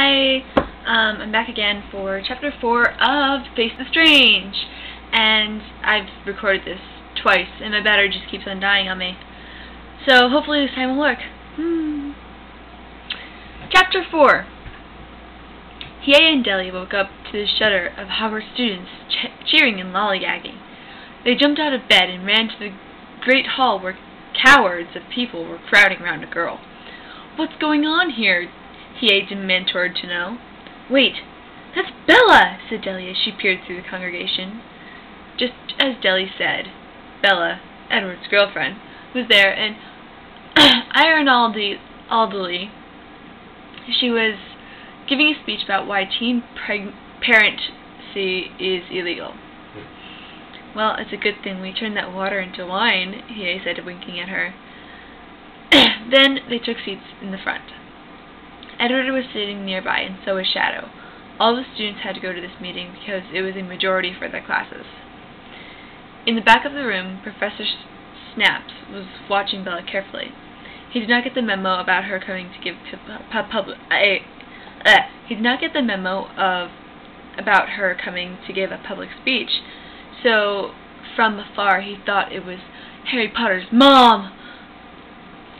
Hi! I'm back again for Chapter 4 of FaCe the StRaNgE, and I've recorded this twice, and my battery just keeps on dying on me. So hopefully this time will work. Chapter 4. ThE and Della woke up to the shudder of Howard students cheering and lollygagging. They jumped out of bed and ran to the great hall where cowards of people were crowding around a girl. "What's going on here?" ThE demanded to know. "Wait, that's Bella," said Della as she peered through the congregation. Just as Della said, Bella, Edward's girlfriend, was there, and ironically, she was giving a speech about why teen pregnancy is illegal. "Well, it's a good thing we turned that water into wine," ThE said, winking at her. Then they took seats in the front. Edward was sitting nearby, and so was Shadow. All the students had to go to this meeting because it was a majority for their classes. In the back of the room, Professor Snaps was watching Bella carefully. He did not get the memo about her coming to give a public speech, so from afar he thought it was Harry Potter's mom.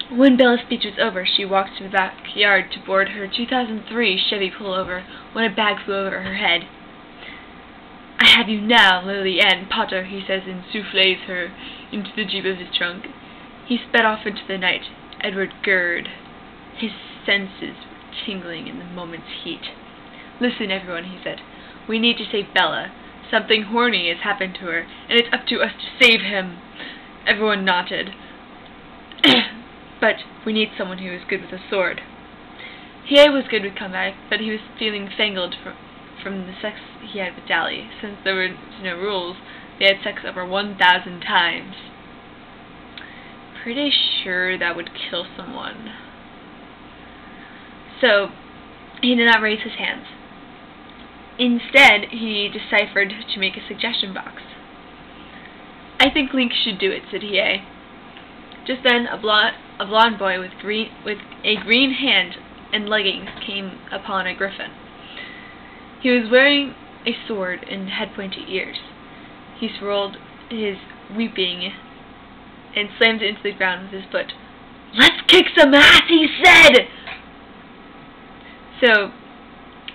When Bella's speech was over, she walked to the backyard to board her 2003 Chevy pullover when a bag flew over her head. "I have you now, Lily Ann Potter," he says, and souffles her into the jeep of his trunk. He sped off into the night. Edward gurred. His senses were tingling in the moment's heat. "Listen, everyone," he said. "We need to save Bella. Something horny has happened to her, and it's up to us to save him." Everyone nodded. "But we need someone who is good with a sword." ThE was good with combat, but he was feeling fangled from the sex he had with Della. Since there were no rules, they had sex over 1,000 times. Pretty sure that would kill someone. So, he did not raise his hands. Instead, he deciphered to make a suggestion box. "I think Link should do it," said ThE. Just then, a blonde boy with a green hand and leggings came upon a griffin. He was wearing a sword and had pointy ears. He swirled his weeping and slammed it into the ground with his foot. "Let's kick some ass," he said! So,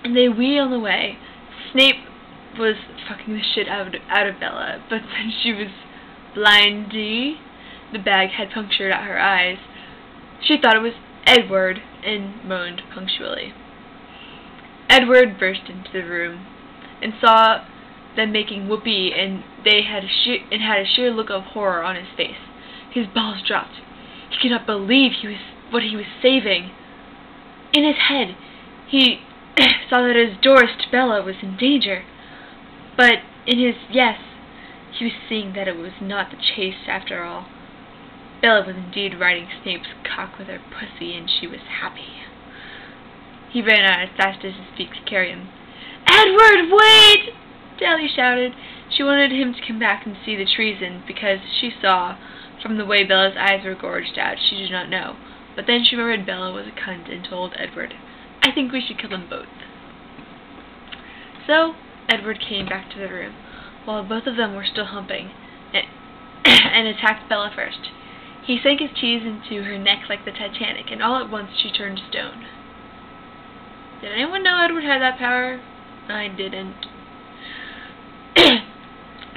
they wheeled away. Snape was fucking the shit out of Bella, but since she was blindy, the bag had punctured out her eyes. She thought it was Edward and moaned punctually. Edward burst into the room and saw them making whoopee, and had a sheer look of horror on his face. His balls dropped. He could not believe what he was saving. In his head, he saw that his Doris Bella was in danger, but in his yes, he was seeing that it was not the chase after all. Bella was indeed riding Snape's cock with her pussy, and she was happy. He ran out as fast as his feet could carry him. "Edward, wait!" Della shouted. She wanted him to come back and see the treason, because she saw, from the way Bella's eyes were gorged out, she did not know. But then she remembered Bella was a cunt and told Edward, "I think we should kill them both." So, Edward came back to the room, while both of them were still humping, and attacked Bella first. He sank his teeth into her neck like the Titanic, and all at once she turned to stone. Did anyone know Edward had that power? I didn't.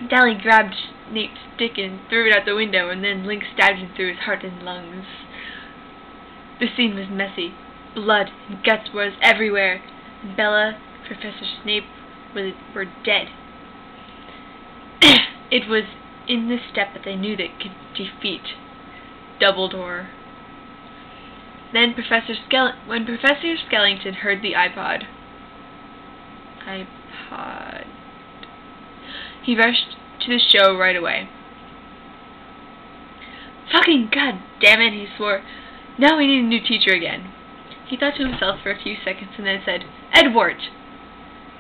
Della grabbed Snape's stick and threw it out the window, and then Link stabbed him through his heart and lungs. The scene was messy. Blood and guts was everywhere, and Bella and Professor Snape were dead. It was in this step that they knew they could defeat Dumbledore. Then when Professor Skellington heard the iPod, he rushed to the show right away. "Fucking goddammit," he swore. "Now we need a new teacher again." He thought to himself for a few seconds and then said, "Edward,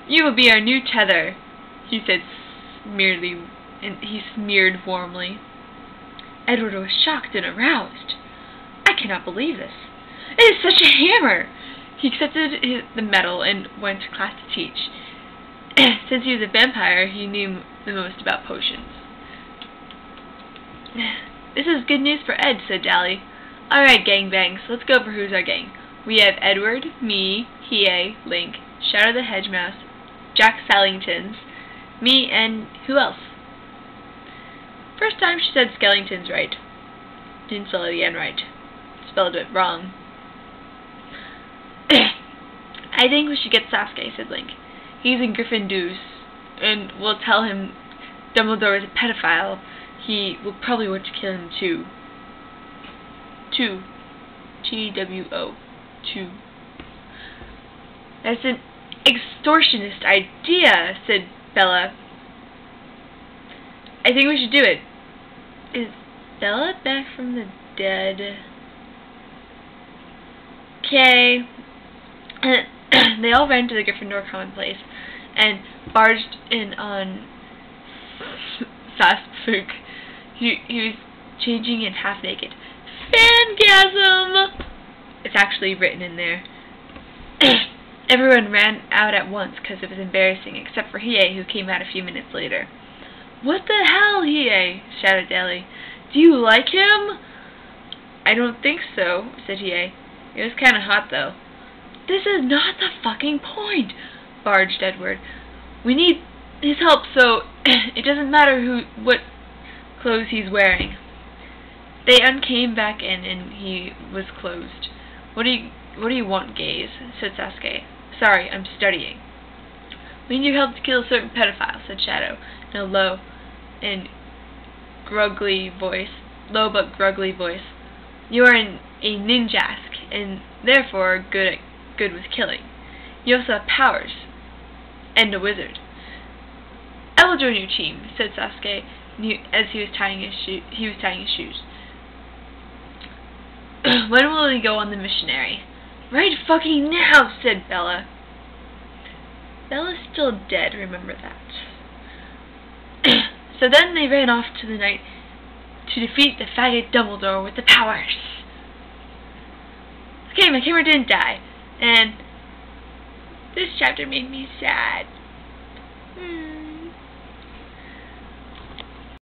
you will be our new tether," he said and he sneered warmly. Edward was shocked and aroused. "I cannot believe this. It is such a hammer!" He accepted the medal and went to class to teach. Since he was a vampire, he knew the most about potions. This is good news for Ed, said Dally. Alright, gangbangs, let's go for who's our gang. We have Edward, me, ThE, Link, Shadow the Hedge Mouse, Jack Skellingtons, me, and who else? First time she said Skellingtons right. Didn't spell the N right. Spelled it wrong. I think we should get Sasuke, said Link. He's in Gryffindor, and we'll tell him Dumbledore is a pedophile. He will probably want to kill him too. T-W-O. Two. That's an extortionist idea, said Bella. I think we should do it. Is Della back from the dead? Okay. They all ran to the Gryffindor common place and barged in on failfic. He was changing and half naked. Fangasm! It's actually written in there. Everyone ran out at once because it was embarrassing, except for ThE, who came out a few minutes later. What the hell, ThE? Shouted Della. Do you like him? I don't think so, said ThE. It was kind of hot, though. This is not the fucking point, barged Edward. We need his help, so it doesn't matter what clothes he's wearing. They came back in, and he was closed. What do you want, gays? Said Sasuke. Sorry, I'm studying. We need your help to kill a certain pedophile, said Shadow, in a low but gruggly voice. You are a ninjask, and therefore good with killing. You also have powers, and a wizard. I will join your team, said Sasuke, as he was tying his shoes. When will we go on the missionary? Right fucking now, said Bella. Bella's still dead, remember that. So then they ran off to the night to defeat the faggot Dumbledore with the powers. Okay, my camera didn't die, and this chapter made me sad.